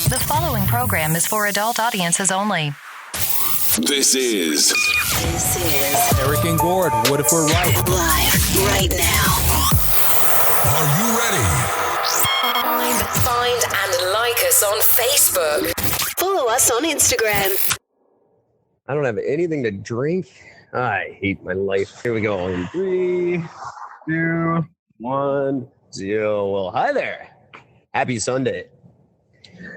The following program is for adult audiences only. This is Eric and Gord. What if we're right? Live right now. Are you ready? Find and like us on Facebook. Follow us on Instagram. I don't have anything to drink. I hate my life. Here we go. In 3, 2, 1, 0. Well, hi there. Happy Sunday.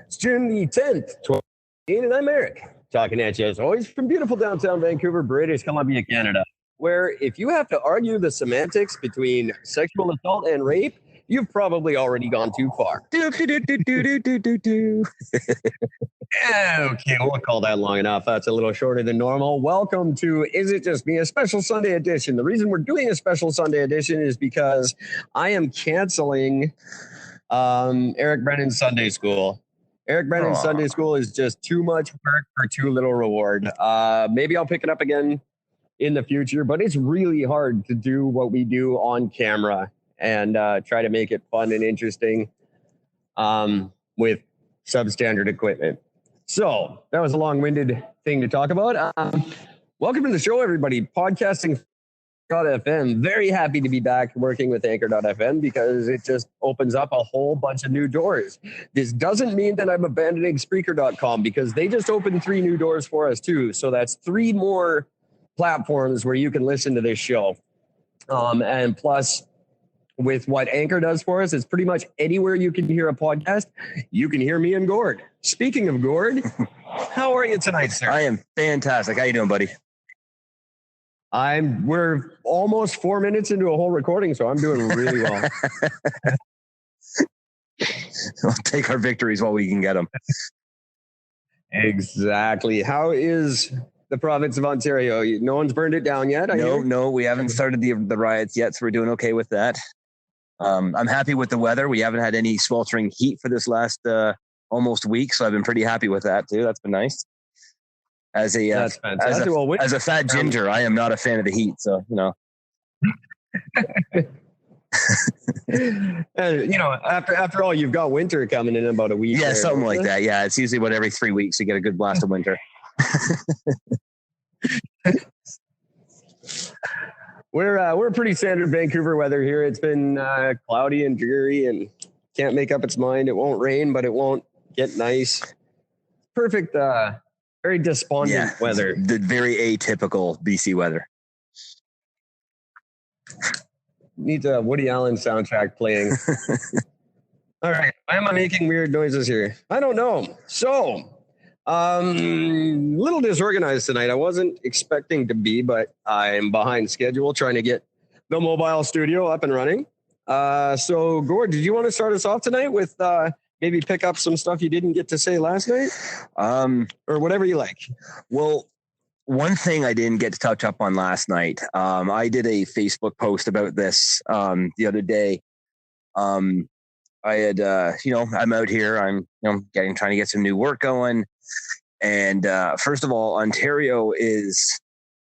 It's June the 10th, 2018, and I'm Eric. Talking at you as always from beautiful downtown Vancouver, British Columbia, Canada, where if you have to argue the semantics between sexual assault and rape, you've probably already gone too far. Okay, we'll call that long enough. That's a little shorter than normal. Welcome to Is It Just Me, a special Sunday edition. The reason we're doing a special Sunday edition is because I am canceling Eric Brennan's Sunday School. Eric Brennan's Sunday School is just too much work for too little reward. Maybe I'll pick it up again in the future, but it's really hard to do what we do on camera and try to make it fun and interesting with substandard equipment. So that was a long-winded thing to talk about. Welcome to the show, everybody. Podcasting Anchor.fm. Very happy to be back working with Anchor.fm because it just opens up a whole bunch of new doors. This doesn't mean that I'm abandoning Spreaker.com because they just opened 3 new doors for us too. So that's 3 more platforms where you can listen to this show. And plus, with what Anchor does for us, it's pretty much anywhere you can hear a podcast, you can hear me and Gord. Speaking of Gord, how are you tonight, sir? I am fantastic. How you doing, buddy? We're almost 4 minutes into a whole recording, so I'm doing really well. We'll take our victories while we can get them. Exactly. How is the province of Ontario? No one's burned it down yet? No, we haven't started the riots yet, so we're doing okay with that. I'm happy with the weather. We haven't had any sweltering heat for this last almost week, so I've been pretty happy with that too. That's been nice. As a fat ginger, I am not a fan of the heat, so you know. After all, you've got winter coming in about a week. Yeah, something like that. Yeah, it's usually about every 3 weeks you get a good blast of winter. We're pretty standard Vancouver weather here. It's been cloudy and dreary and can't make up its mind. It won't rain, but it won't get nice. Perfect. Very despondent weather. The very atypical BC weather. Needs a Woody Allen soundtrack playing. All right. Why am I making weird noises here? I don't know. So, little disorganized tonight. I wasn't expecting to be, but I'm behind schedule trying to get the mobile studio up and running. So, Gord, did you want to start us off tonight with maybe pick up some stuff you didn't get to say last night? Or whatever you like. Well, one thing I didn't get to touch up on last night, I did a Facebook post about this the other day. I had, I'm out here. I'm, trying to get some new work going. And first of all, Ontario is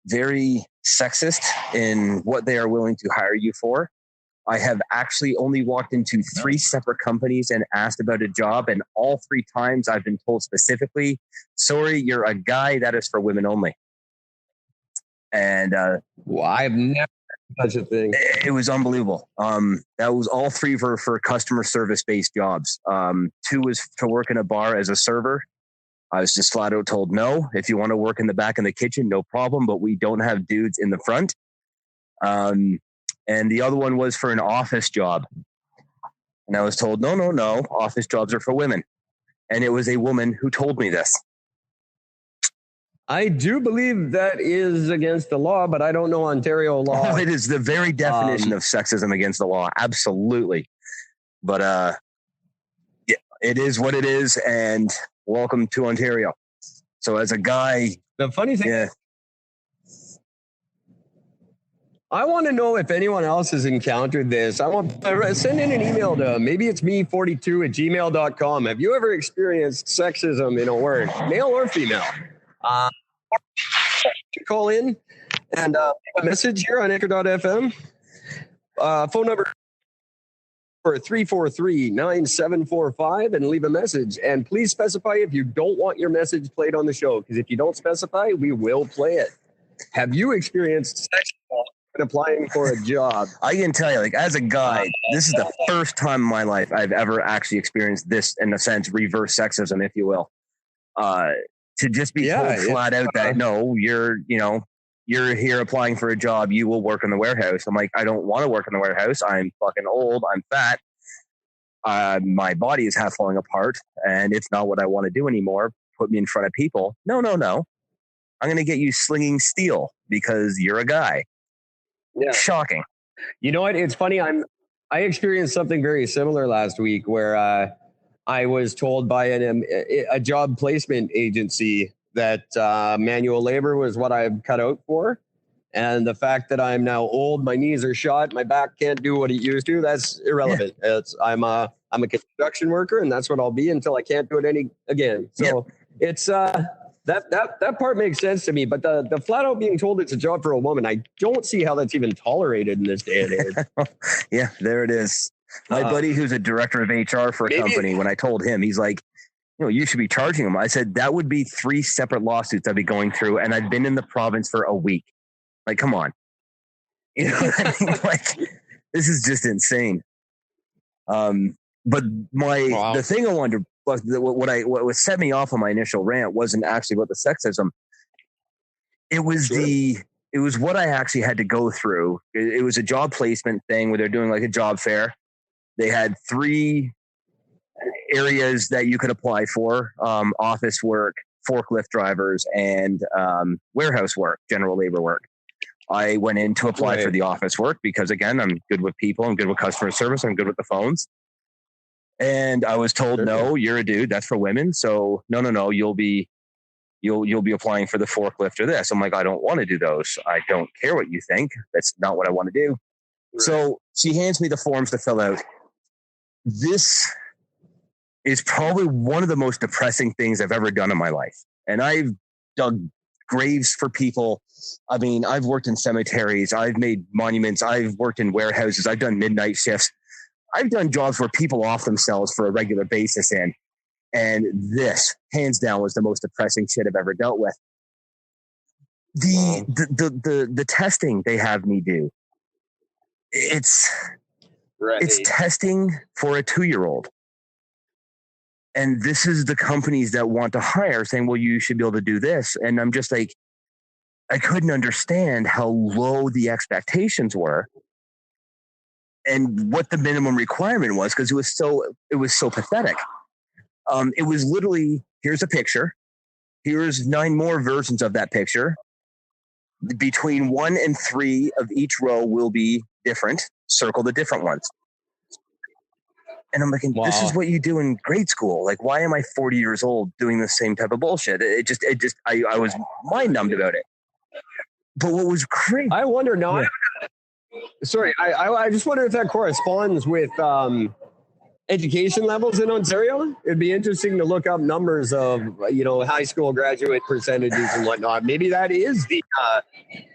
very sexist in what they are willing to hire you for. I have actually only walked into 3 separate companies and asked about a job. And all 3 times I've been told specifically, sorry, you're a guy, that is for women only. And I've never heard such a thing. It was unbelievable. That was all 3 for customer service based jobs. 2 was to work in a bar as a server. I was just flat out told, no, if you want to work in the back in the kitchen, no problem. But we don't have dudes in the front. And the other one was for an office job. And I was told, no, office jobs are for women. And it was a woman who told me this. I do believe that is against the law, but I don't know Ontario law. Oh, it is the very definition of sexism against the law. Absolutely. But it is what it is. And welcome to Ontario. So as a guy, the funny thing I want to know if anyone else has encountered this. I want to send in an email to maybe it's me42@gmail.com. Have you ever experienced sexism in a word, male or female? Call in and a message here on Anchor.fm. Phone number for 343-9745 and leave a message. And please specify if you don't want your message played on the show, because if you don't specify, we will play it. Have you experienced sexual when applying for a job? I can tell you, like, as a guy, this is the first time in my life I've ever actually experienced this, in a sense, reverse sexism, if you will. To just be told flat out that, no, you're here applying for a job, you will work in the warehouse. I'm like, I don't want to work in the warehouse. I'm fucking old. I'm fat. My body is half falling apart, and it's not what I want to do anymore. Put me in front of people. No. I'm going to get you slinging steel because you're a guy. Yeah. Shocking. You know what? It's funny. I experienced something very similar last week where I was told by a job placement agency that manual labor was what I've cut out for. And the fact that I'm now old, my knees are shot, my back can't do what it used to, that's irrelevant. Yeah. I'm a construction worker, and that's what I'll be until I can't do it again. So it's that part makes sense to me. But the flat out being told it's a job for a woman, I don't see how that's even tolerated in this day and age. Yeah, there it is. My buddy, who's a director of HR for a company, when I told him, he's like, you should be charging them. I said, that would be 3 separate lawsuits I'd be going through, and I've been in the province for a week. Like, come on. You know what I mean? Like, this is just insane. But the thing I wanted to, what set me off on my initial rant wasn't actually about the sexism. It was it was what I actually had to go through. It was a job placement thing where they're doing like a job fair. They had 3 areas that you could apply for: office work, forklift drivers, and warehouse work, general labor work. I went in to apply for the office work because, again, I'm good with people. I'm good with customer service. I'm good with the phones. And I was told, no, you're a dude. That's for women. So no, you'll be applying for the forklift or this. I'm like, I don't want to do those. I don't care what you think. That's not what I want to do. Right. So she hands me the forms to fill out. This is probably one of the most depressing things I've ever done in my life. And I've dug graves for people. I mean, I've worked in cemeteries. I've made monuments. I've worked in warehouses. I've done midnight shifts. I've done jobs where people off themselves for a regular basis in. And this, hands down, was the most depressing shit I've ever dealt with. The testing they have me do. It's testing for a 2-year-old. And this is the companies that want to hire saying, well, you should be able to do this. And I'm just like, I couldn't understand how low the expectations were and what the minimum requirement was, because it was so pathetic. It was literally, here's a picture. Here's 9 more versions of that picture. Between 1 and 3 of each row will be different. Circle the different ones. And I'm like, this is what you do in grade school. Like, why am I 40 years old doing the same type of bullshit? I was mind numbed about it. But what was crazy? I wonder now. Yeah. I just wonder if that corresponds with education levels in Ontario. It'd be interesting to look up numbers of high school graduate percentages and whatnot. Maybe that is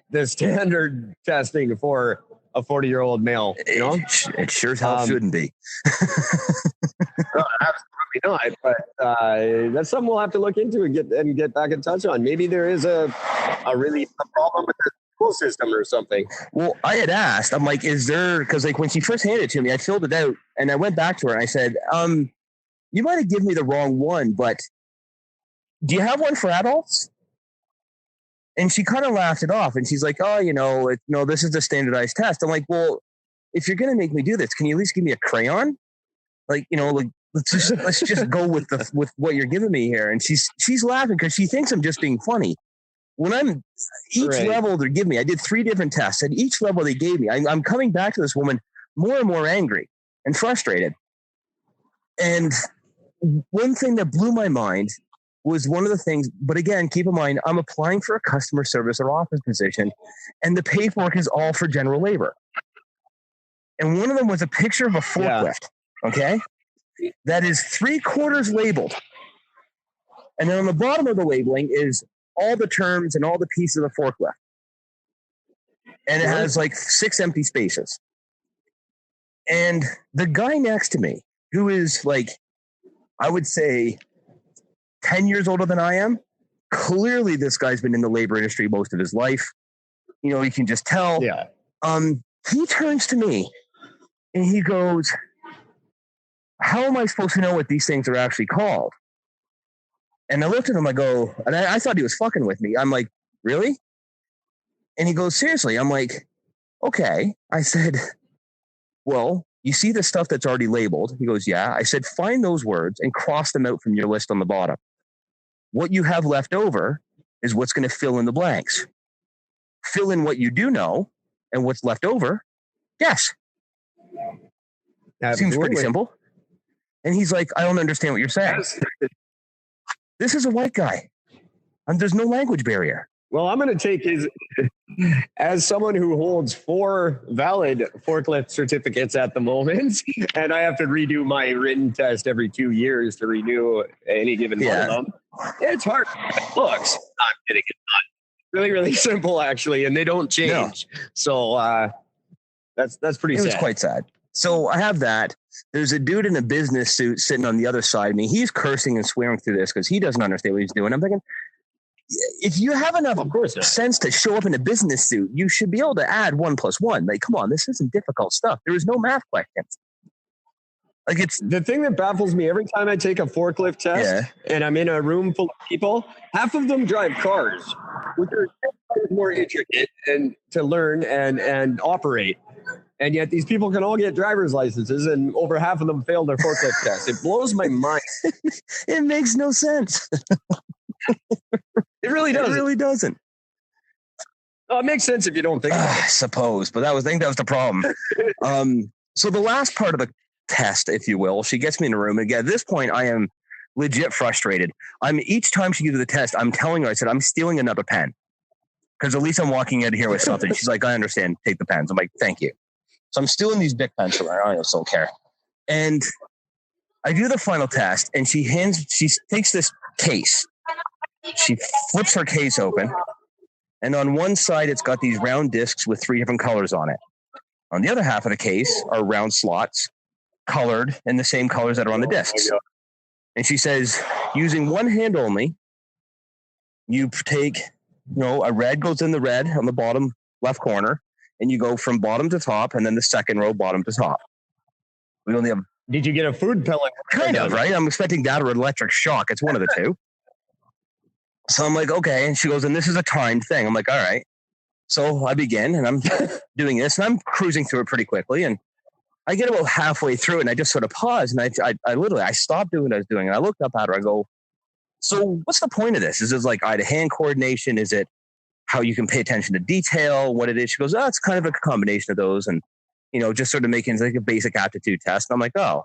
the standard testing for a 40-year-old male. It sure as hell shouldn't be. No, absolutely not. But that's something we'll have to look into and get back in touch on. Maybe there is a problem with the school system or something. Well, I had asked. I'm like, is there? Because like when she first handed it to me, I filled it out and I went back to her and I said, "You might have given me the wrong one, but do you have one for adults?" And she kind of laughed it off, and she's like, "Oh, no, this is the standardized test." I'm like, "Well, if you're going to make me do this, can you at least give me a crayon? Let's just go with what you're giving me here." And she's laughing because she thinks I'm just being funny. When each level they give me, I did 3 different tests, and each level they gave me, I'm coming back to this woman more and more angry and frustrated. And one thing that blew my mind was one of the things, but again, keep in mind, I'm applying for a customer service or office position, and the paperwork is all for general labor. And one of them was a picture of a forklift, okay, that is 3/4 labeled. And then on the bottom of the labeling is all the terms and all the pieces of the forklift. And it has like 6 empty spaces. And the guy next to me, who is like, I would say 10 years older than I am, clearly this guy's been in the labor industry most of his life. You know, you can just tell. Yeah. He turns to me and he goes, how am I supposed to know what these things are actually called? And I looked at him, I go, and I thought he was fucking with me. I'm like, really? And he goes, seriously? I'm like, okay. I said, well, you see the stuff that's already labeled? He goes, yeah. I said, find those words and cross them out from your list on the bottom. What you have left over is what's going to fill in the blanks. Fill in what you do know, and what's left over, guess. Seems pretty simple. And he's like, I don't understand what you're saying. Yes. This is a white guy. And there's no language barrier. Well, I'm going to take his, as someone who holds 4 valid forklift certificates at the moment, and I have to redo my written test every 2 years to renew any given one of them. It's hard. It looks. I'm kidding. It's not. Really, really simple, actually, and they don't change. No. So that's pretty sad. It was quite sad. So I have that. There's a dude in a business suit sitting on the other side of me. He's cursing and swearing through this because he doesn't understand what he's doing. I'm thinking, if you have enough sense to show up in a business suit, you should be able to add 1 + 1. Like, come on, this isn't difficult stuff. There is no math questions. Like, it's the thing that baffles me every time I take a forklift test and I'm in a room full of people, half of them drive cars, which are more intricate and to learn and operate. And yet these people can all get driver's licenses and over half of them fail their forklift test. It blows my mind. It makes no sense. It really doesn't. It really doesn't. It makes sense if you don't think about it. I suppose, but I think that was the problem. So the last part of the test, if you will, she gets me in a room. And again, at this point, I am legit frustrated. Each time she gives the test, I'm telling her, I said, I'm stealing another pen. Because at least I'm walking out of here with something. She's like, I understand. Take the pens. I'm like, thank you. So I'm stealing these big pens from her. I don't care. And I do the final test, and she takes this case. She flips her case open, and on one side, it's got these round discs with 3 different colors on it. On the other half of the case are round slots, colored in the same colors that are on the discs. And she says, using one hand only, you take, a red goes in the red on the bottom left corner, and you go from bottom to top, and then the second row, bottom to top. We only have. Did you get a food pellet? Kind of, right? I'm expecting that or an electric shock. It's one of the two. So I'm like, okay. And she goes, and this is a timed thing. I'm like, all right. So I begin, and I'm doing this, and I'm cruising through it pretty quickly. And I get about halfway through it, and I just sort of pause, and I literally stopped doing what I was doing, and I looked up at her. I go, so what's the point of this? Is it like eye-to-hand coordination? Is it how you can pay attention to detail, what it is? She goes, it's kind of a combination of those, and, just sort of making like a basic aptitude test. And I'm like, oh.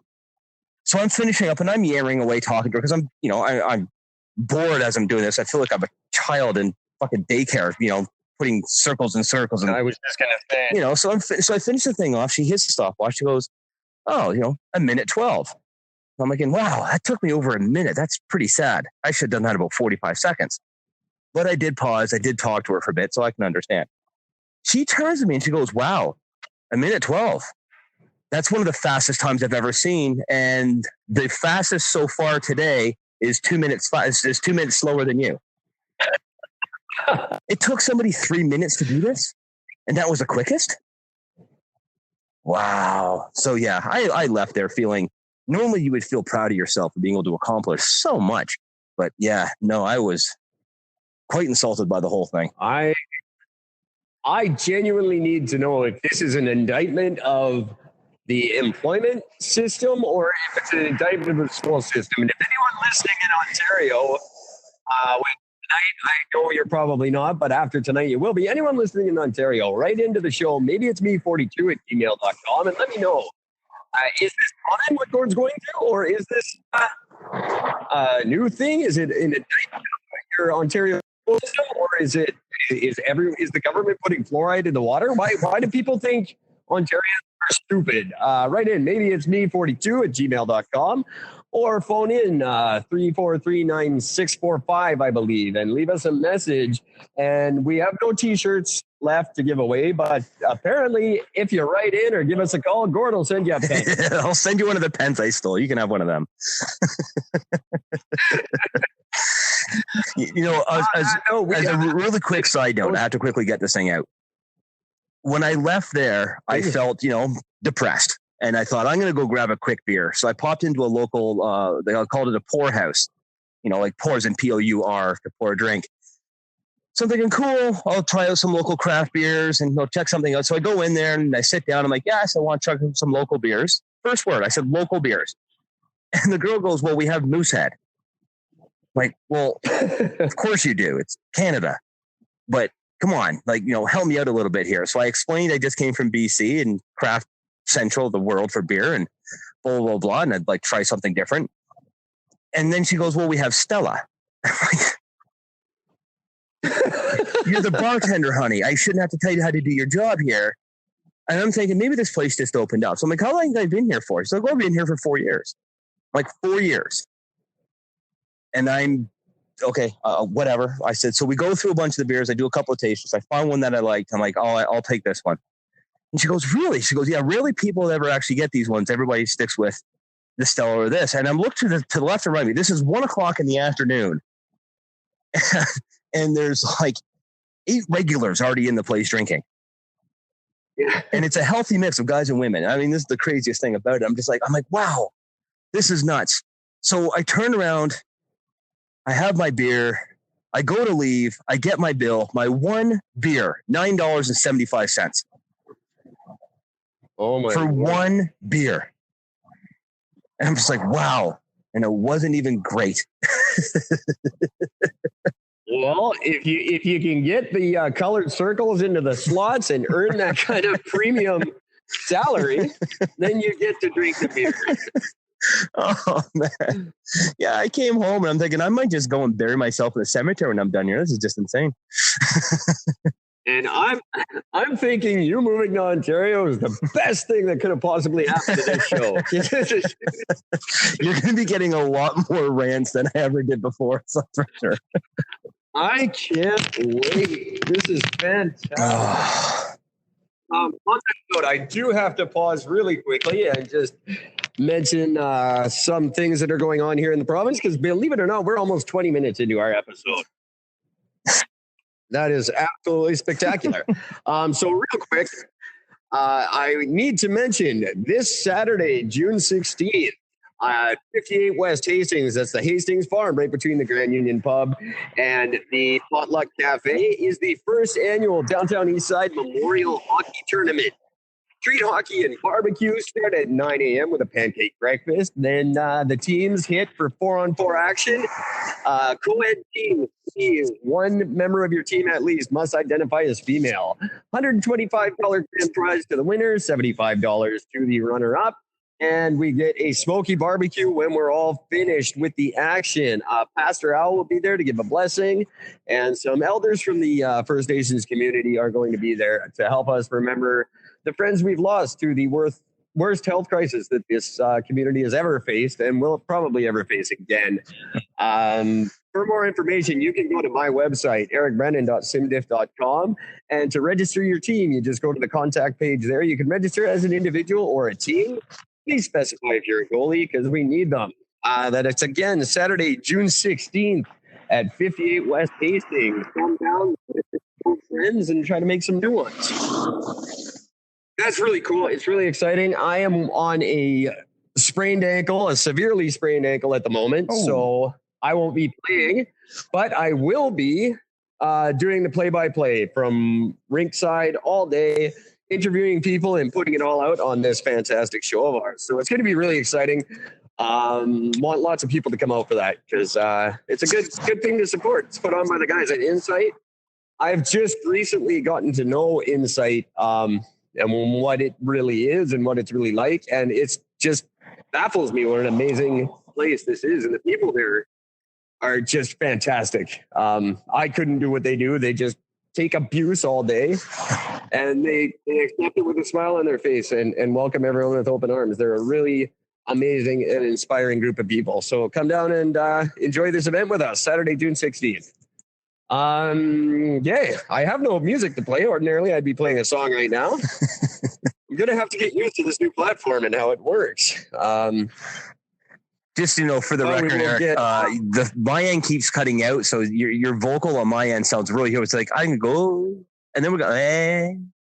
So I'm finishing up, and I'm yammering away talking to her because I'm bored as I'm doing this. I feel like I'm a child in fucking daycare, putting circles and circles. And I was just going to so say. I finish the thing off. She hits the stopwatch. She goes, oh, 1:12. I'm like, wow, that took me over a minute. That's pretty sad. I should have done that about 45 seconds. But I did pause. I did talk to her for a bit so I can understand. She turns to me and she goes, wow, 1:12. That's one of the fastest times I've ever seen. And the fastest so far today is 2 minutes. Is 2 minutes slower than you. It took somebody 3 minutes to do this, and that was the quickest. Wow. So yeah, I left there feeling. Normally, you would feel proud of yourself for being able to accomplish so much, but yeah, no, I was quite insulted by the whole thing. I genuinely need to know if this is an indictment of the employment system or if it's an indictment of the school system. And if anyone listening in Ontario, tonight, I know you're probably not, but after tonight you will be. Anyone listening in Ontario, write into the show, maybe it's me42@gmail.com, and let me know. Is this common what Gord's going through, or is this a new thing? Is it an indictment of your Ontario system, or is the government putting fluoride in the water? Why do people think Ontarians are stupid? Write in. Maybe it's me42@gmail.com, or phone in 343-9645, I believe, and leave us a message. And we have no T-shirts left to give away, but apparently if you write in or give us a call, Gord will send you a pen. I'll send you one of the pens I stole. You can have one of them. As a really quick side note, I have to quickly get this thing out. When I left there, I felt, depressed. And I thought, I'm going to go grab a quick beer. So I popped into a local, they called it a pour house. Like pours in P-O-U-R to pour a drink. So I'm thinking, cool, I'll try out some local craft beers and check something out. So I go in there and I sit down. I'm like, yes, I want to try some local beers. First word, I said local beers. And the girl goes, well, we have Moosehead. I'm like, well, of course you do. It's Canada. But come on, help me out a little bit here. So I explained I just came from BC and craft central the world for beer and blah, blah, blah. And I'd try something different. And then she goes, well, we have Stella. You're the bartender, honey. I shouldn't have to tell you how to do your job here. And I'm thinking, maybe this place just opened up. So I'm like, how long have I been here for? She's like, I've been here for 4 years. Like 4 years. And I'm, okay, whatever. I said, so we go through a bunch of the beers. I do a couple of tastings. I find one that I liked. I'm like, I'll take this one. And she goes, really? She goes, yeah, really people ever actually get these ones. Everybody sticks with the Stella or this. And I'm looking to the left and right of me. This is 1:00 in the afternoon. And there's 8 regulars already in the place drinking. Yeah. And it's a healthy mix of guys and women. I mean, this is the craziest thing about it. I'm like, wow, this is nuts. So I turn around, I have my beer, I go to leave, I get my bill, my one beer, $9.75. Oh my! For one beer. And I'm just like, wow. And it wasn't even great. Well, if you can get the colored circles into the slots and earn that kind of premium salary, then you get to drink the beer. Oh, man. Yeah, I came home and I'm thinking I might just go and bury myself in the cemetery when I'm done here. This is just insane. And I'm thinking you moving to Ontario is the best thing that could have possibly happened to this show. You're going to be getting a lot more rants than I ever did before, so for sure. I can't wait. This is fantastic. On that note, I do have to pause really quickly and just mention some things that are going on here in the province, because believe it or not, we're almost 20 minutes into our episode. That is absolutely spectacular. So real quick, I need to mention this Saturday, June 16th, 58 West Hastings. That's the Hastings Farm right between the Grand Union Pub and the Potluck Cafe is the first annual Downtown Eastside Memorial Hockey Tournament. Street hockey and barbecue start at 9 a.m. with a pancake breakfast. Then the teams hit for 4-on-4 action. Co-ed team is one member of your team at least must identify as female. $125 grand prize to the winner, $75 to the runner-up. And we get a smoky barbecue when we're all finished with the action. Pastor Al will be there to give a blessing. And some elders from the First Nations community are going to be there to help us remember the friends we've lost through the worst health crisis that this community has ever faced and will probably ever face again. For more information, you can go to my website, ericbrennan.simdiff.com. And to register your team, you just go to the contact page there. You can register as an individual or a team. Please specify if you're a goalie because we need them. That it's, again, Saturday, June 16th at 58 West Hastings. Come down with your friends and try to make some new ones. That's really cool. It's really exciting. I am on a severely sprained ankle at the moment, so I won't be playing, but I will be doing the play-by-play from rinkside all day, interviewing people and putting it all out on this fantastic show of ours. So it's going to be really exciting. Want lots of people to come out for that because it's a good thing to support. It's put on by the guys at Insight. I've just recently gotten to know Insight and what it really is and what it's really like. And it's just baffles me what an amazing place this is. And the people there are just fantastic. I couldn't do what they do. They just take abuse all day and they accept it with a smile on their face and welcome everyone with open arms. They're a really amazing and inspiring group of people. So come down and enjoy this event with us Saturday, June 16th. Yeah, I have no music to play. Ordinarily, I'd be playing a song right now. I'm gonna have to get used to this new platform and how it works. Just, for the But we record, will Eric, get- my end keeps cutting out, so your vocal on my end sounds really good. It's like I can go, and then we go,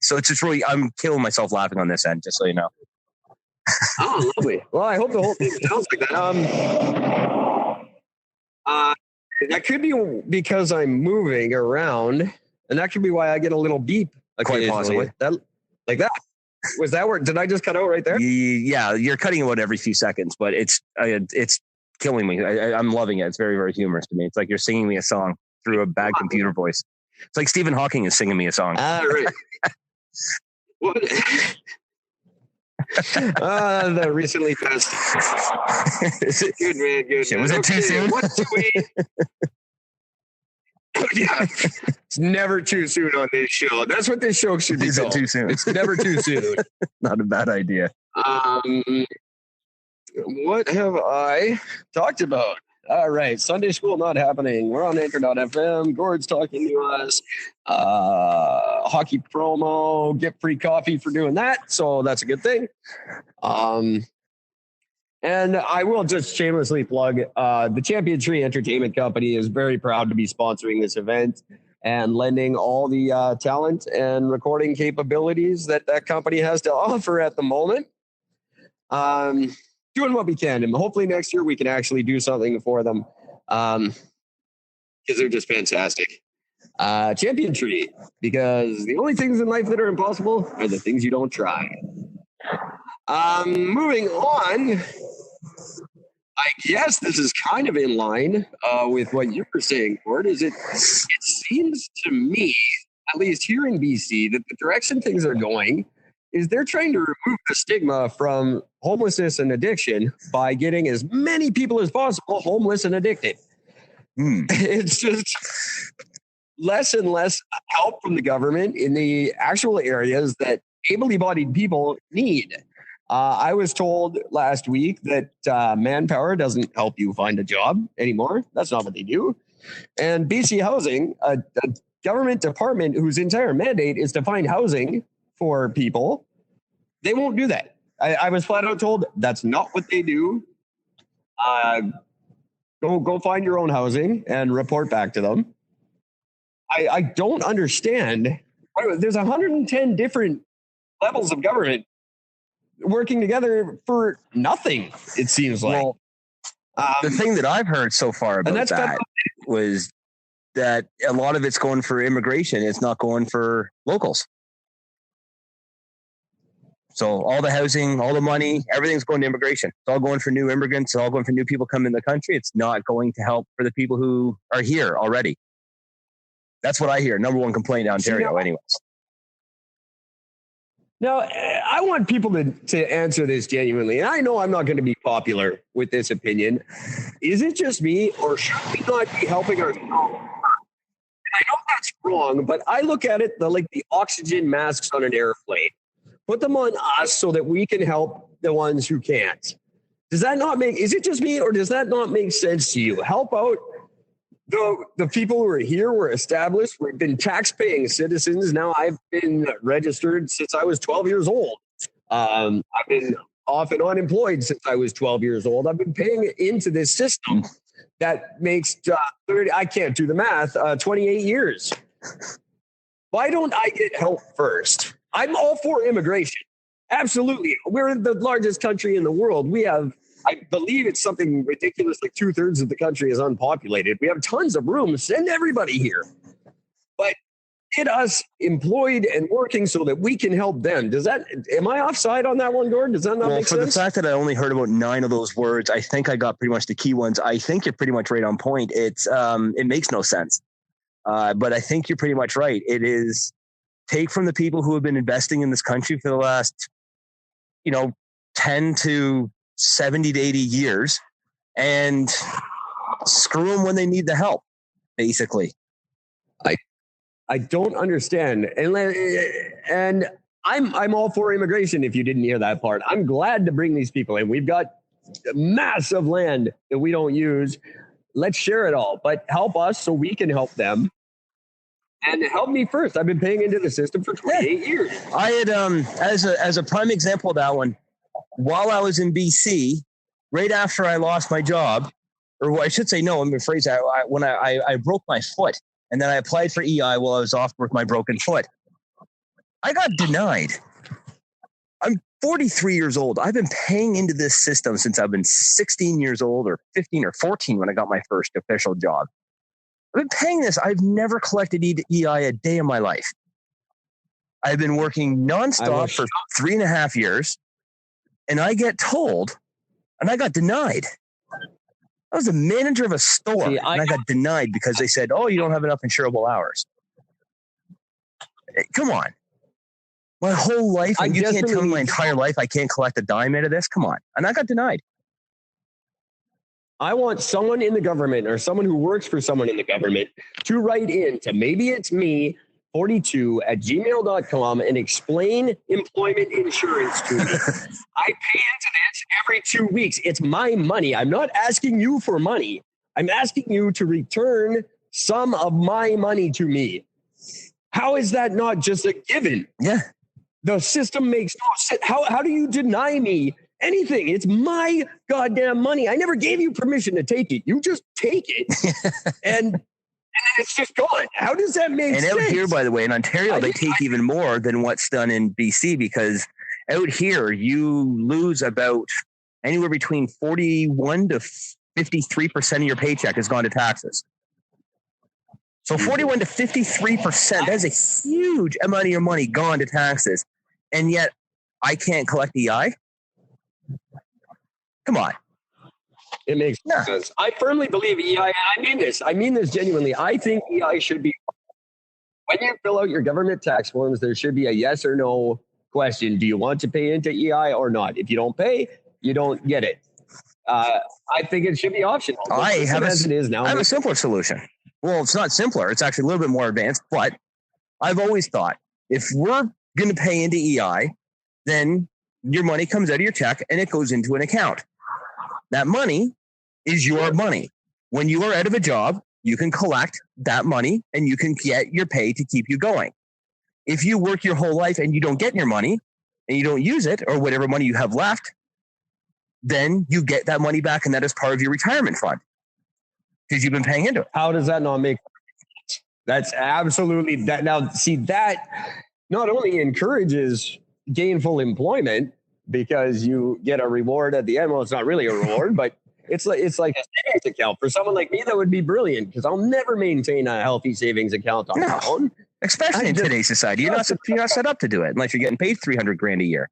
so it's just really, I'm killing myself laughing on this end, just so you know. Oh, lovely. Well, I hope the whole thing sounds like that. That could be because I'm moving around, and that could be why I get a little beep Quite occasionally. possibly. That, like that. Was that where? Did I just cut out right there? Yeah, you're cutting out every few seconds, but it's killing me. I'm loving it. It's very, very humorous to me. It's like you're singing me a song through a bad computer voice. It's like Stephen Hawking is singing me a song. Right. What? The recently passed. Good man, good. Was it too soon? What do we? Yeah, it's never too soon on this show. That's what this show should be. Is it too soon? It's never too soon. Not a bad idea. What have I talked about? All right, Sunday school not happening. We're on Anchor.fm. Gord's talking to us. Hockey promo. Get free coffee for doing that. So that's a good thing. And I will just shamelessly plug the Champion Tree Entertainment Company is very proud to be sponsoring this event and lending all the talent and recording capabilities that company has to offer at the moment. Doing what we can, and hopefully next year we can actually do something for them because they're just fantastic. Champion Tree, because the only things in life that are impossible are the things you don't try. Moving on, I guess this is kind of in line with what you were saying, Gord. It seems to me, at least here in BC, that the direction things are going is they're trying to remove the stigma from homelessness and addiction by getting as many people as possible homeless and addicted. It's just less and less help from the government in the actual areas that able-bodied people need. I was told last week that Manpower doesn't help you find a job anymore. That's not what they do. And BC Housing, a government department whose entire mandate is to find housing for people, they won't do that. I was flat out told that's not what they do. Go find your own housing and report back to them. I don't understand. There's 110 different levels of government working together for nothing, it seems like. Well, the thing that I've heard so far about that was that a lot of it's going for immigration. It's not going for locals. So all the housing, all the money, everything's going to immigration. It's all going for new immigrants. It's all going for new people coming in the country. It's not going to help for the people who are here already. That's what I hear. Number one complaint in Ontario, anyways. Now, I want people to answer this genuinely. And I know I'm not going to be popular with this opinion. Is it just me, or should we not be helping ourselves? I know that's wrong, but I look at it like the oxygen masks on an airplane. Put them on us so that we can help the ones who can't. Does that not make, is it just me, or does that not make sense to you? Help out the people who are here. We're established. We've been tax-paying citizens. Now I've been registered since I was 12 years old. I've been off and unemployed since I was 12 years old. I've been paying into this system that makes 30, I can't do the math, 28 years. Why don't I get help first? I'm all for immigration. Absolutely. We're the largest country in the world. We have, I believe it's something ridiculous, like 2/3 of the country is unpopulated. We have tons of room. Send everybody here. But get us employed and working so that we can help them. Am I offside on that one, Gord? Does that not make sense? For the fact that I only heard about 9 of those words, I think I got pretty much the key ones. I think you're pretty much right on point. It makes no sense. But I think you're pretty much right. It is take from the people who have been investing in this country for the last, 10 to 70 to 80 years and screw them when they need the help, basically. I don't understand. And I'm all for immigration, if you didn't hear that part. I'm glad to bring these people in. We've got massive land that we don't use. Let's share it all, but help us so we can help them. And help me first. I've been paying into the system for 28 years. I had, as a prime example of that one, while I was in BC, right after I lost my job, or I should say, no, I'm rephrase that. When I broke my foot, and then I applied for EI while I was off with my broken foot, I got denied. I'm 43 years old. I've been paying into this system since I've been 16 years old, or 15 or 14 when I got my first official job. I've been paying this. I've never collected EI a day in my life. I've been working nonstop for 3.5 years, and I get told, and I got denied. I was the manager of a store, and I got denied because they said, "Oh, you don't have enough insurable hours." Come on. My whole life, and you can't tell me my entire life I can't collect a dime out of this? Come on. And I got denied. I want someone in the government or someone who works for someone in the government to write in to maybe it's me 42@gmail.com and explain employment insurance to me. I pay into this every 2 weeks. It's my money. I'm not asking you for money. I'm asking you to return some of my money to me. How is that not just a given? Yeah. The system makes no sense. How do you deny me anything? It's my goddamn money. I never gave you permission to take it. You just take it. and then it's just gone. How does that make sense? And out here, by the way, in Ontario, they take even more than what's done in BC, because out here you lose about anywhere between 41 to 53% of your paycheck has gone to taxes. So 41 to 53%, that's a huge amount of your money gone to taxes. And yet I can't collect EI? Come on. It makes sense. I firmly believe EI, and I mean this genuinely. I think EI should be, when you fill out your government tax forms, there should be a yes or no question. Do you want to pay into EI or not? If you don't pay, you don't get it. I think it should be optional. I have a simpler solution. Well, it's not simpler. It's actually a little bit more advanced, but I've always thought if we're going to pay into EI, then your money comes out of your check and it goes into an account. That money is your money. When you are out of a job, you can collect that money and you can get your pay to keep you going. If you work your whole life and you don't get your money and you don't use it, or whatever money you have left, then you get that money back, and that is part of your retirement fund because you've been paying into it. How does that not make sense? That's absolutely that. Now, see, that not only encourages gainful employment because you get a reward at the end. Well, it's not really a reward, but it's like a savings account. For someone like me, that would be brilliant because I'll never maintain a healthy savings account on my own. Especially in today's society. You're not set up to do it unless you're getting paid $300,000 a year.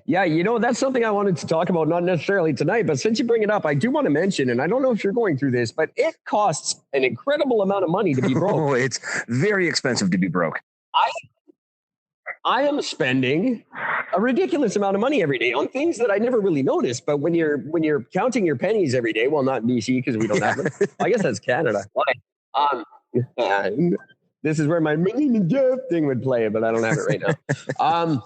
Yeah, that's something I wanted to talk about, not necessarily tonight, but since you bring it up, I do want to mention, and I don't know if you're going through this, but it costs an incredible amount of money to be broke. Oh, it's very expensive to be broke. I am spending a ridiculous amount of money every day on things that I never really noticed. But when you're counting your pennies every day, well, not in BC because we don't have them. I guess that's Canada. This is where my Million and Jeff thing would play, but I don't have it right now.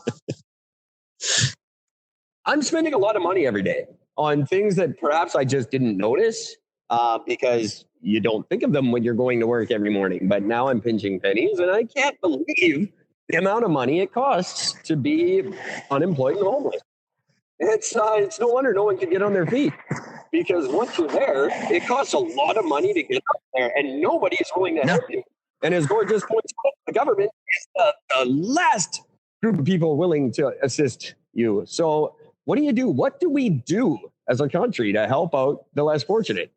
I'm spending a lot of money every day on things that perhaps I just didn't notice because you don't think of them when you're going to work every morning. But now I'm pinching pennies, and I can't believe the amount of money it costs to be unemployed and homeless. It's no wonder no one can get on their feet, because once you're there, it costs a lot of money to get up there, and nobody is willing to help you. And as Gord just points out, the government is the last group of people willing to assist you. So what do you do? What do we do as a country to help out the less fortunate?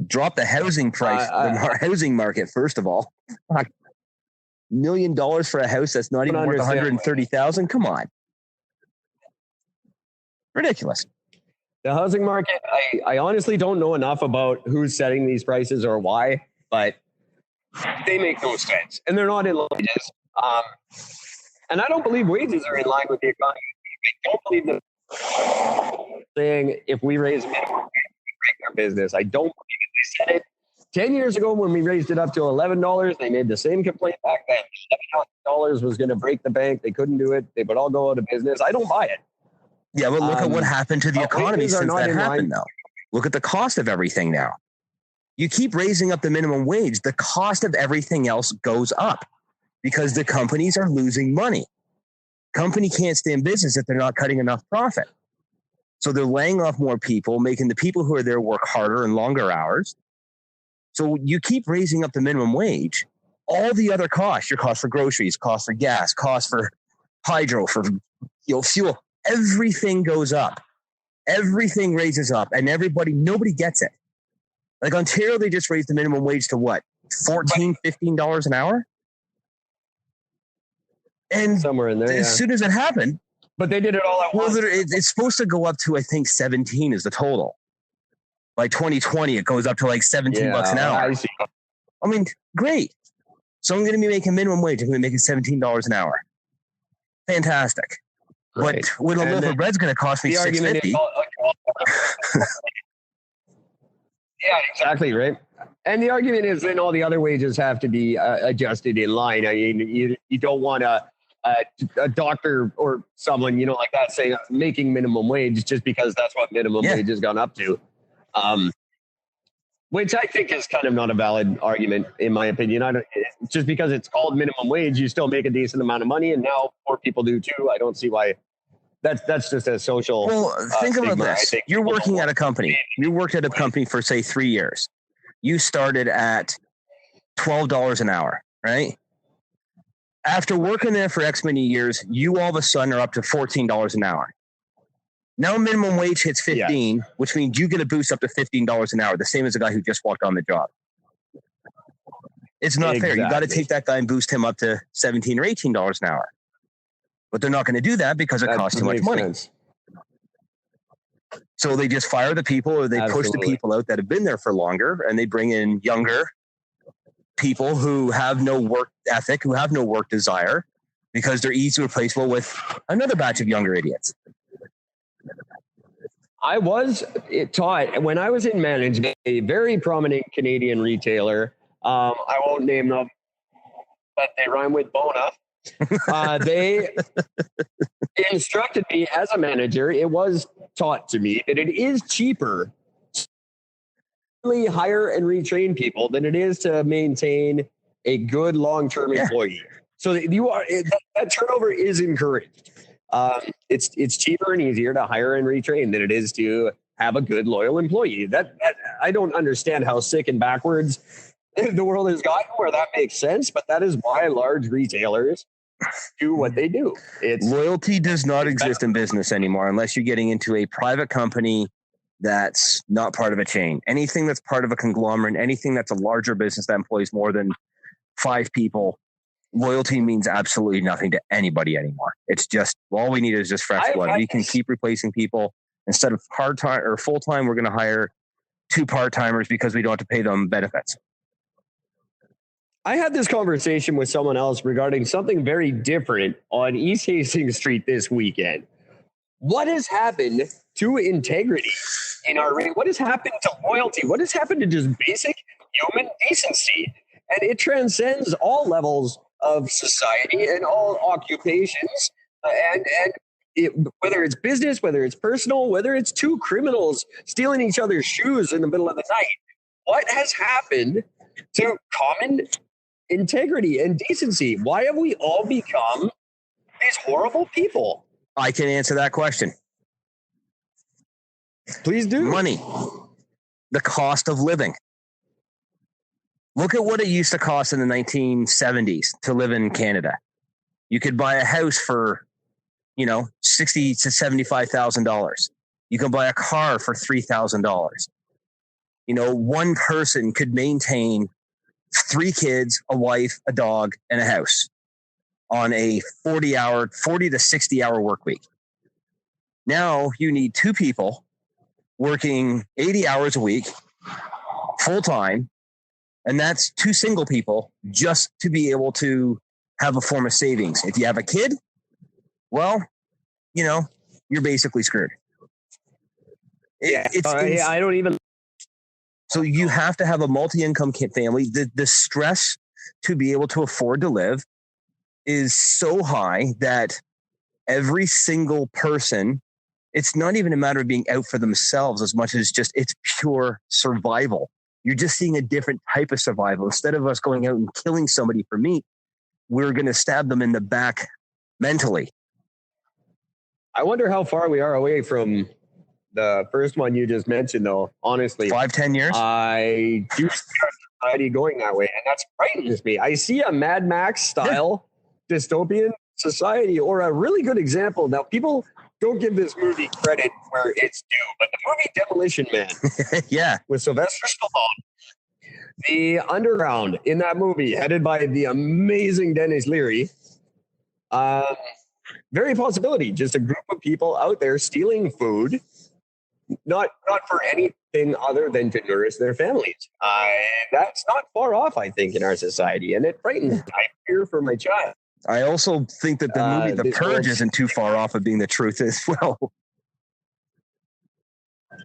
Drop the housing price, the housing market, first of all. $1 million for a house that's not even worth $130,000. Come on. Ridiculous. The housing market, I honestly don't know enough about who's setting these prices or why, but they make no sense. And they're not in line with wages. And I don't believe wages are in line with the economy. I don't believe that saying if we raise minimum wage, we break our business. I don't believe it. They said it 10 years ago when we raised it up to $11. They made the same complaint back then. $7 was going to break the bank. They couldn't do it. They would all go out of business. I don't buy it. Yeah, but look at what happened to the economy since that happened, though. Look at the cost of everything now. You keep raising up the minimum wage, the cost of everything else goes up because the companies are losing money. Company can't stay in business if they're not cutting enough profit. So they're laying off more people, making the people who are there work harder and longer hours. So you keep raising up the minimum wage. All the other costs, your cost for groceries, cost for gas, cost for hydro, for fuel, everything goes up. Everything raises up, and nobody gets it. Like Ontario, they just raised the minimum wage to what? $14, $15 an hour? And somewhere in there, as soon as it happened, but they did it all at once. Well, it's supposed to go up to, I think, 17 is the total. By 2020, it goes up to like $17 an hour. I see. I mean, great. So I'm going to be making minimum wage. I'm going to be making $17 an hour. Fantastic. Right. But when a loaf of bread's going to cost me $6.50. Yeah, exactly, right. And the argument is then all the other wages have to be adjusted in line. I mean, you don't want a doctor or someone, like that saying making minimum wage just because that's what minimum wage has gone up to. Which I think is kind of not a valid argument, in my opinion. Just because it's called minimum wage, you still make a decent amount of money, and now more people do too. I don't see why. That's just a social. Well, think about this. You're working at a company. You worked at a company for, say, 3 years. You started at $12 an hour, right? After working there for X many years, you all of a sudden are up to $14 an hour. Now minimum wage hits 15, which means you get a boost up to $15 an hour, the same as a guy who just walked on the job. It's not fair. You got to take that guy and boost him up to $17 or $18 an hour. But they're not going to do that because it costs too much money. Sense. So they just fire the people, or they push the people out that have been there for longer, and they bring in younger people who have no work ethic, who have no work desire, because they're easily replaceable with another batch of younger idiots. I was taught when I was in management, a very prominent Canadian retailer. I won't name them, but they rhyme with Bona. They instructed me as a manager. It was taught to me that it is cheaper to hire and retrain people than it is to maintain a good long-term employee. So that turnover is encouraged. It's cheaper and easier to hire and retrain than it is to have a good, loyal employee. That I don't understand how sick and backwards the world has gotten where that makes sense, but that is why large retailers do what they do. Loyalty does not exist in business anymore unless you're getting into a private company that's not part of a chain. Anything that's part of a conglomerate, anything that's a larger business that employs more than 5 people, loyalty means absolutely nothing to anybody anymore. It's just, all we need is just fresh blood. We can keep replacing people. Instead of part-time or full-time, we're going to hire 2 part-timers because we don't have to pay them benefits. I had this conversation with someone else regarding something very different on East Hastings Street this weekend. What has happened to integrity in our region? What has happened to loyalty? What has happened to just basic human decency? And it transcends all levels of society and all occupations. Whether it's business, whether it's personal, whether it's 2 criminals stealing each other's shoes in the middle of the night. What has happened to common integrity and decency? Why have we all become these horrible people? I can answer that question. Please do. Money. The cost of living. Look at what it used to cost in the 1970s to live in Canada. You could buy a house for, $60,000 to $75,000. You can buy a car for $3,000. One person could maintain 3 kids, a wife, a dog, and a house on a 40 to 60 hour work week. Now you need 2 people working 80 hours a week, full time. And that's 2 single people just to be able to have a form of savings. If you have a kid, well, you're basically screwed. I don't even. So you have to have a multi-income family. The stress to be able to afford to live is so high that every single person, it's not even a matter of being out for themselves as much as just it's pure survival You're just seeing a different type of survival. Instead of us going out and killing somebody for meat, we're going to stab them in the back mentally. I wonder how far we are away from the first one you just mentioned, though. Honestly, 5-10 years. I do see our society going that way, and that frightens me. I see a Mad Max style dystopian society, or a really good example. Now, people don't give this movie credit where it's due, but the movie Demolition Man, Yeah, with Sylvester Stallone, the underground in that movie, headed by the amazing Dennis Leary. Very possibility, just a group of people out there stealing food, not for anything other than to nourish their families. That's not far off, I think, in our society, and it frightens me. I fear for my child. I also think that the movie The Purge isn't too far off of being the truth as well.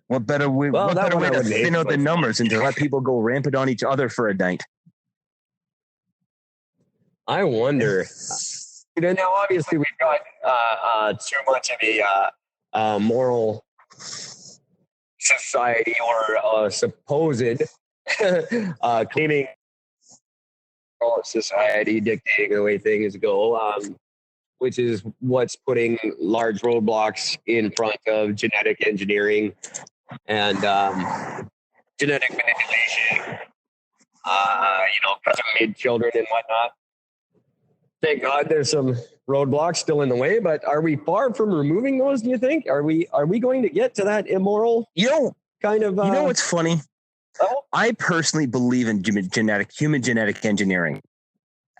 What better way to thin out the numbers and to let people go rampant on each other for a night? I wonder. Now, obviously, we've got too much of a moral society, or supposed claiming society dictating the way things go, which is what's putting large roadblocks in front of genetic engineering and genetic manipulation, custom made children and whatnot. Thank God there's some roadblocks still in the way, but are we far from removing those, do you think? Are we going to get to that immoral kind of... you know what's funny? Level? I personally believe in human genetic engineering.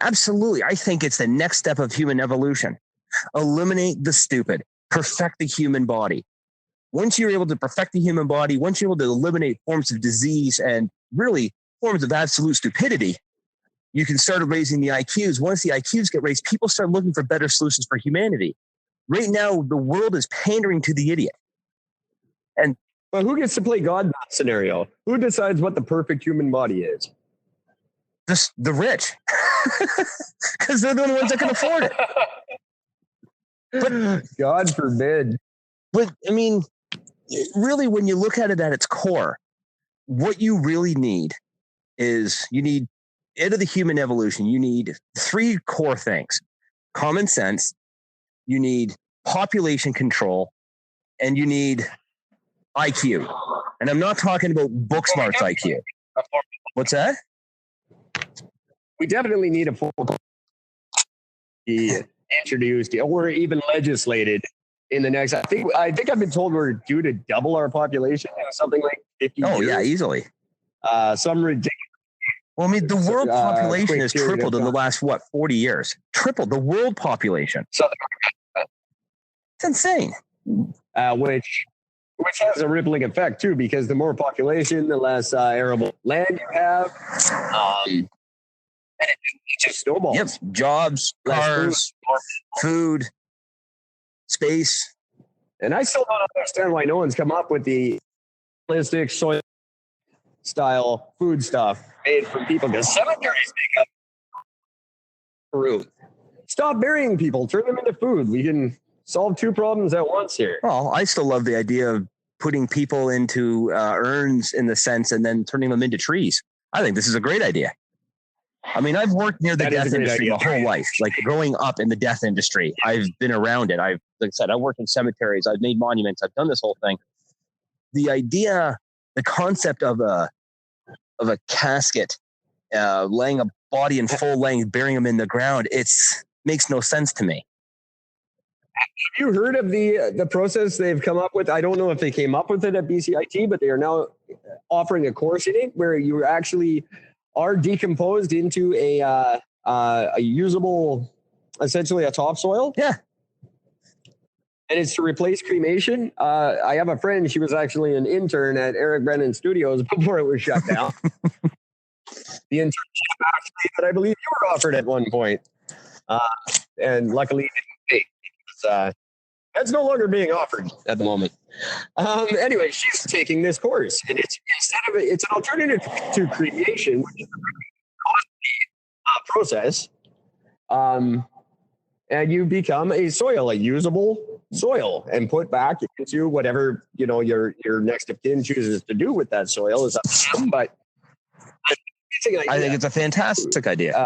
Absolutely. I think it's the next step of human evolution. Eliminate the stupid. Perfect the human body. Once you're able to perfect the human body, once you're able to eliminate forms of disease and really forms of absolute stupidity, you can start raising the IQs. Once the IQs get raised, people start looking for better solutions for humanity. Right now, the world is pandering to the idiot. But who gets to play God in that scenario? Who decides what the perfect human body is? The rich. Because they're the only ones that can afford it. But God forbid. But, I mean, really, when you look at it at its core, what you really need is out of the human evolution, you need 3 core things. Common sense, you need population control, and you need IQ. And I'm not talking about book smarts IQ. What's that? We definitely need a full be introduced or even legislated in the next. I think I've been told we're due to double our population in something like 50 years. Oh yeah, easily. Some ridiculous. Well, I mean, the world population has tripled in the last 40 years. Tripled the world population. So it's insane. Which has a rippling effect too, because the more population, the less arable land you have, and it just snowballs. Yep, jobs, cars, food, space. And I still don't understand why no one's come up with the realistic soil style food stuff made from people, because cemeteries make up room. Stop burying people, turn them into food. We can solve 2 problems at once here. Well, I still love the idea of putting people into urns in the sense and then turning them into trees. I think this is a great idea. I mean, I've worked near the death industry my whole life, like growing up in the death industry. I've been around it. Like I said, I work in cemeteries. I've made monuments. I've done this whole thing. The idea, the concept of a casket, laying a body in full length, burying them in the ground, makes no sense to me. Have you heard of the process they've come up with? I don't know if they came up with it at BCIT, but they are now offering a course in it where you actually are decomposed into a usable, essentially a topsoil. Yeah. And it's to replace cremation. I have a friend, she was actually an intern at Eric Brennan Studios before it was shut down. The internship actually that I believe you were offered at one point. And luckily it didn't take, because that's no longer being offered at the moment. Anyway, she's taking this course, and it's an alternative to cremation, which is a costly process. And you become a usable soil, and put back into whatever your next of kin chooses to do with that soil is up to them. But I think it's a fantastic idea.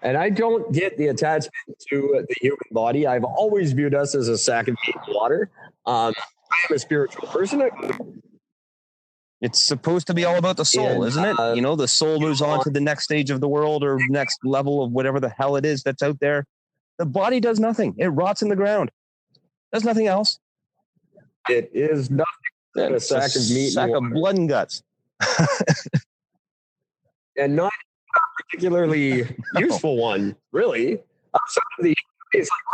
And I don't get the attachment to the human body. I've always viewed us as a sack of meat and water. I am a spiritual person. It's supposed to be all about the soul, isn't it? The soul moves on to the next stage of the world or next level of whatever the hell it is that's out there. The body does nothing. It rots in the ground. Does nothing else. It is nothing but a sack of meat sack of blood and guts. And not a particularly useful one, really. Some of the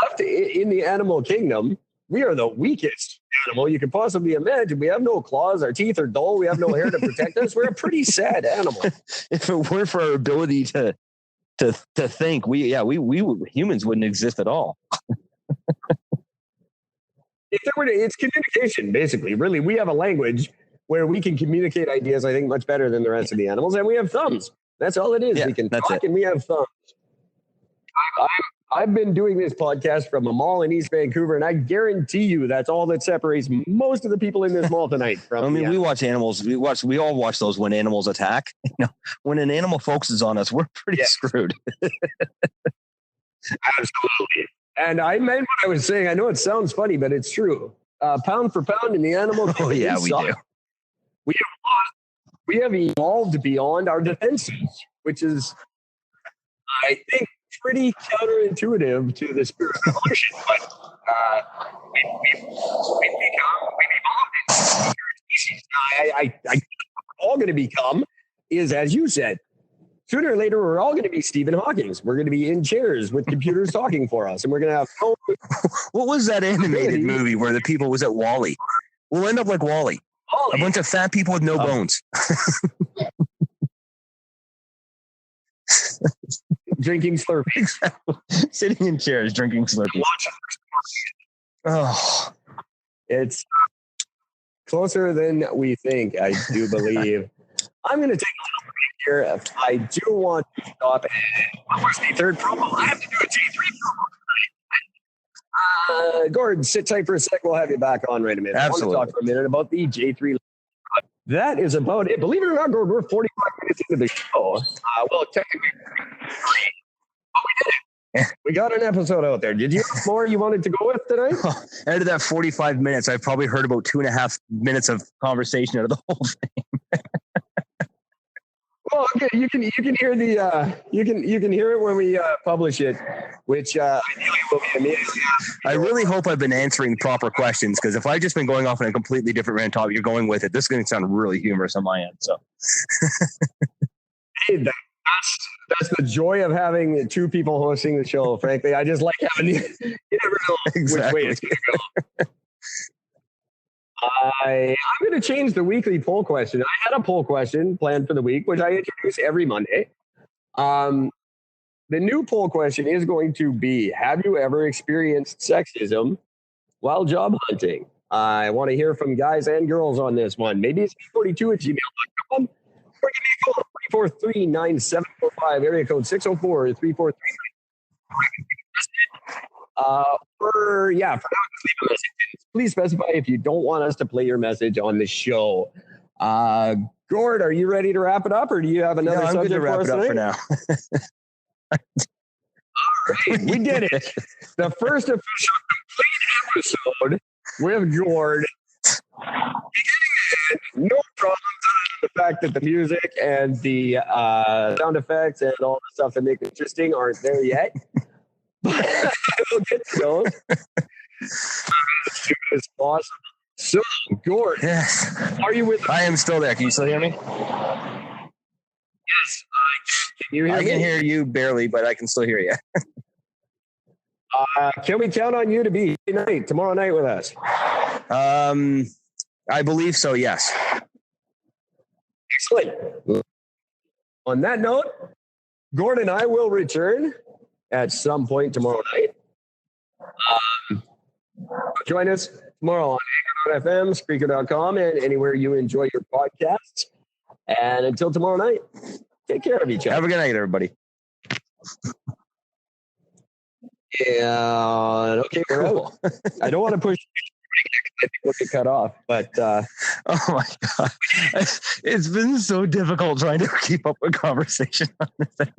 left in the animal kingdom, we are the weakest animal you could possibly imagine. We have no claws. Our teeth are dull. We have no hair to protect us. We're a pretty sad animal. If it weren't for our ability to think, we humans wouldn't exist at all. It's communication, basically. Really, we have a language where we can communicate ideas, I think, much better than the rest of the animals. And we have thumbs. That's all it is. Yeah, we can talk and we have thumbs. I've been doing this podcast from a mall in East Vancouver, and I guarantee you that's all that separates most of the people in this mall tonight from we watch animals. We all watch those when animals attack. When an animal focuses on us, we're pretty screwed. Absolutely. And I meant what I was saying. I know it sounds funny, but it's true. Pound for pound in the animal. Oh, yeah, we do. We have evolved beyond our defenses, which is, I think, pretty counterintuitive to the spirit of evolution. But we've evolved into species. I all going to become is, as you said, sooner or later, we're all going to be Stephen Hawking. We're going to be in chairs with computers talking for us, and we're going to have. What was that animated movie where the people was at Wall-E? We'll end up like Wall-E. A bunch of fat people with no bones. Drinking Slurpees. Sitting in chairs, drinking Slurpees. Oh. It's closer than we think, I do believe. I'm going to take a little break here. I do want to stop. What was the third promo? I have to do a J3 promo tonight. Gord, sit tight for a sec. We'll have you back on right a minute. Absolutely. I want to talk for a minute about the J3. That is about it. Believe it or not, Gord, we're 45 minutes into the show. Well, technically, but we did it. We got an episode out there. Did you have more you wanted to go with tonight? Out of that 45 minutes, I've probably heard about 2.5 minutes of conversation out of the whole thing. Well, okay, you can hear the you can hear it when we publish it, which ideally will be immediately after. I really hope I've been answering proper questions, because if I've just been going off on a completely different random topic, you're going with it. This is going to sound really humorous on my end. So, hey, that's the joy of having two people hosting the show. Frankly, I just like having you never know exactly. which way it's going to go. I'm going to change the weekly poll question. I had a poll question planned for the week, which I introduce every Monday. The new poll question is going to be, have you ever experienced sexism while job hunting? I want to hear from guys and girls on this one. Maybe it's 42@gmail.com or give me a call, 343-9745, area code 604-343. For now, just leave a message. Please specify if you don't want us to play your message on the show. Gord, are you ready to wrap it up, or do you have another subject good to wrap for us it up tonight? for now. All right, we did it. The first official complete episode with Gord. No problems on the fact that the music and the sound effects and all the stuff that make it interesting aren't there yet. But we'll get to those as soon as possible. So, Gord, Yes. are you with us? I am still there. Can you still hear me? Yes. Can you hear me? I can hear you barely, but I can still hear you. Can we count on you to be tomorrow night with us? I believe so, yes. Excellent. On that note, Gord and I will return at some point tomorrow night. Join us tomorrow on Anchor.fm, Spreaker.com, and anywhere you enjoy your podcasts. And until tomorrow night, take care of each other. Have a good night, everybody. Yeah. Okay, we're out. I don't want to push I think we'll get cut off. But Oh my God. It's been so difficult trying to keep up with conversation on this thing.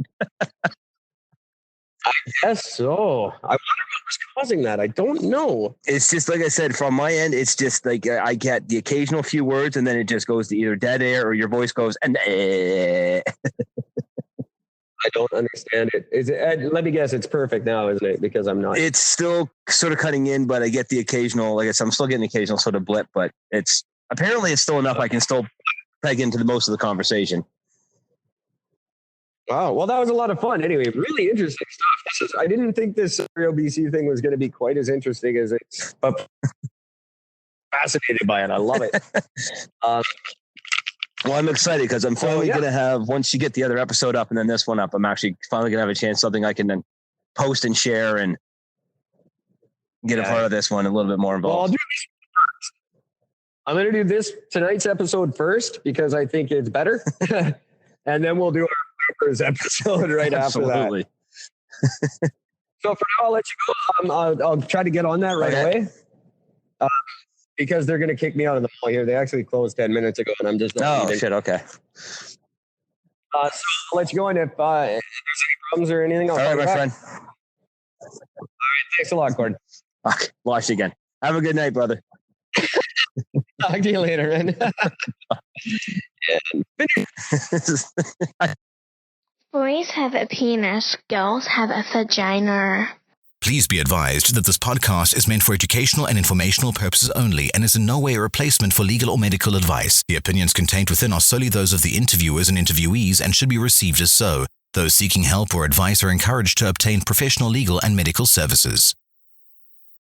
I guess so. I wonder what was causing that. I don't know. It's just like I said, from my end, it's just like I get the occasional few words and then it just goes to either dead air or your voice goes and I don't understand it. Is it? Let me guess. It's perfect now, isn't it? Because I'm not. it's still sort of cutting in, but I get the occasional, like I said, I'm still getting the occasional sort of blip, but it's still enough. I can still peg into the most of the conversation. Wow. Well, that was a lot of fun. Anyway, really interesting stuff. I didn't think this Rio BC thing was going to be quite as interesting as it's, but fascinated by it. I love it. Well, I'm excited because I'm finally going to have, once you get the other episode up and then this one up, I'm actually finally going to have a chance, something I can then post and share and get a part of this one a little bit more involved. Well, I'll do this first. I'm going to do this tonight's episode first because I think it's better. And then we'll do our bloopers episode right after that. So for now, I'll let you go. I'll try to get on that right away. Because they're going to kick me out of the mall here. They actually closed 10 minutes ago, and I'm just not leaving. Shit, okay. So I'll let you go, and if there's any problems or anything, I'll All right, my back. friend. All right, thanks a lot, Gord. Fuck, watch you again. Have a good night, brother. Talk to you later, man. Boys have a penis, girls have a vagina. Please be advised that this podcast is meant for educational and informational purposes only and is in no way a replacement for legal or medical advice. The opinions contained within are solely those of the interviewers and interviewees and should be received as so. Those seeking help or advice are encouraged to obtain professional legal and medical services.